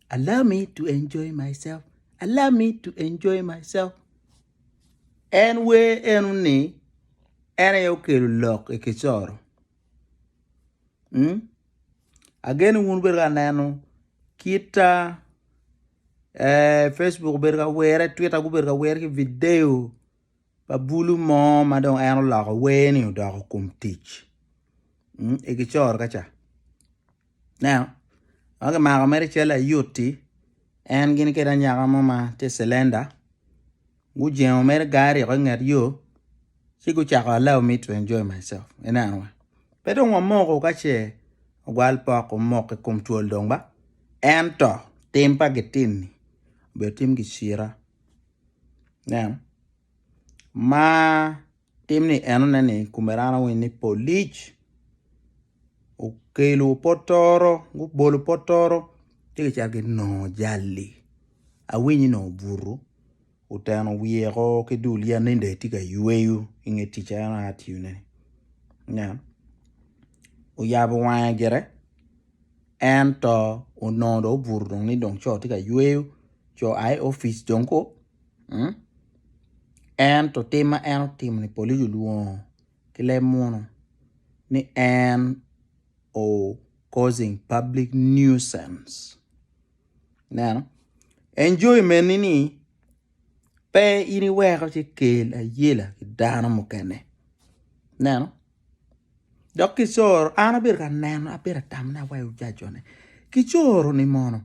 Allow me to enjoy myself. Allow me to enjoy myself. En we enuni ene yo Ka-Bokolok I Kisoro. Again un berga nano kita Facebook berga were Twitter go berga were ki video pa bulu mo madong eno la we ni do kum teach. I Kisoro kacha. Now, aga ma meri chela yuti en gini keda nyaga mama te selenda. Gu jeno mer gari ko ngat yo. Sigu chaka allow me to enjoy myself. Enanwa. Pero wa moko kache gwal pa ko moko kum tuol dongba. Ento tempa getini. Be tim gishira. Now, ma timni eno nani kumerana wini Polic. Kelo potoro, gu bolu potoro, tiki chake no jali. Awini no buru. Utano wiero ke dulia nende tika yueyu inge ticha na hati yunene. Nya. Oyabe wange ento unondo buru ni dong cho tika yueyu cho ai office jonko. Ento tema ni Polic luon kile mono ni or causing public nuisance. Now, enjoyment nini pe ini weka chikel a yela dana mukene. Now, Dok Kisoro ana birka neno apira tamna wa ujajone. Kisoro ni mono.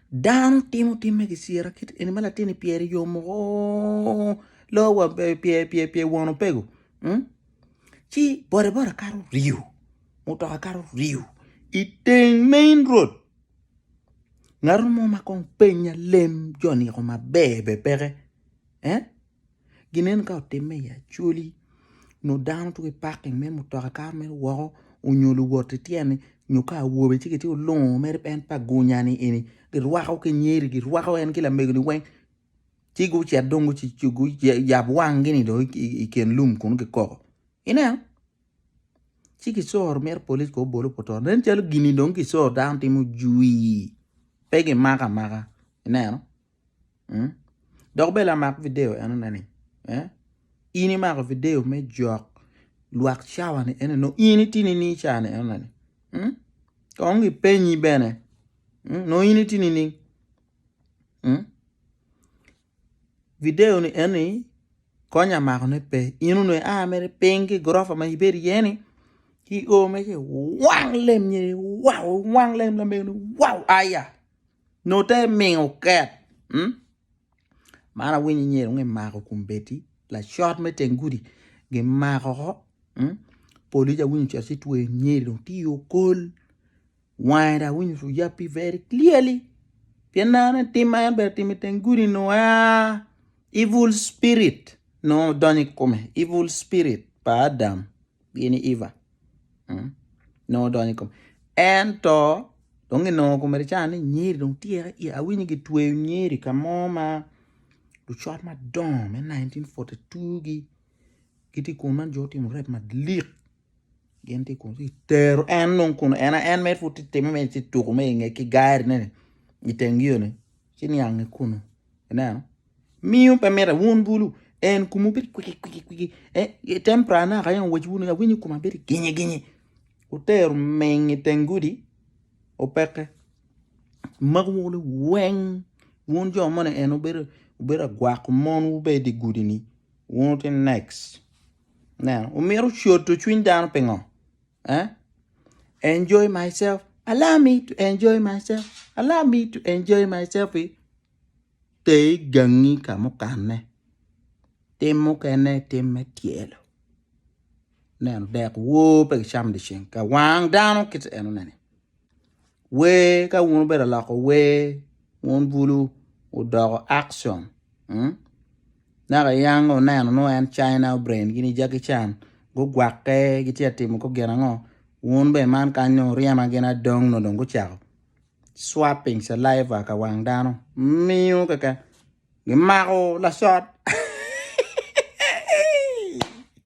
Dan time kisira kit ini mala tini pieri yomo lo wa pie wono pego. Chi bore karo riu. Motoka karo riu. Iteng main road. Ngarumo makong penya lem joni ko mabebe pere. Ginen ka oteme ya chuli. No down to a parking men motoka karo men wako unyolu wote tiene nyoka wobe chikiti ulong mere pen pa gunyani ini. Girwaka uke nyeri girwaka en kila mbegu ni weng. Chigu chia dongo chigu ya wange ni do iken lum kunu ke koko. Ina Kisoro mer Polic ko bolu poto. Nen chalo gini dong Kisoro down timu jui. Pege maka. Ina no? Dok bela mak video eno nani. Ini mak video me jok. Luak shawa ni eno no. Ini tini ni chane eno nani. Kongi penyi bene. No ini tini ni. Video ni eni. Konya mak ne pe. Inu no mere pengi grofa ma hiberi yeni. Ki o meke wang lem ni wang lem la me wow aya no te mingo cat mana wini nyero nge Mako kumbeti la short me teng gudi ge Mako Polic a wini chasi tuwe nyero ti yo kol wanda wini su yapi very clearly pianana tima ber timi teng gudi no evil spirit no doni come evil spirit pa Adam bini Eva. No doni kom ento donge no komere chane nyiri dong tiere ya awini ki tuwe nyiri kamoma du shot ma dom in 1942 giti kuman joti mrep ma lik genti kun si tero en non kun en met futi teme me ti tuku me nge ki gair ne itengio ne chini yange kuno ena miu pe mera won bulu en kumu bir kwiki tempra na kayan wajbunu ya wini kuma bir ginye Uter mengi tengudi opeke magwulu weng won jo mane en ubera gwak mon ube di gudi ni won next now umeru short to cwiny down pengo enjoy myself. Allow me to enjoy myself. Allow me to enjoy myself. Te gangi kamukane te mukene te metielo nan dek wo pe sham de shen ka wang down kit eno nani we ka won bera la ko we won bulu o do action na ga yang o nan no en China brain gini Jackie Chan go gwake giti atim ko gena ngo won be man kan no riama gena dong no dongo chao swapping saliva ka wang down miu ka Mako la shot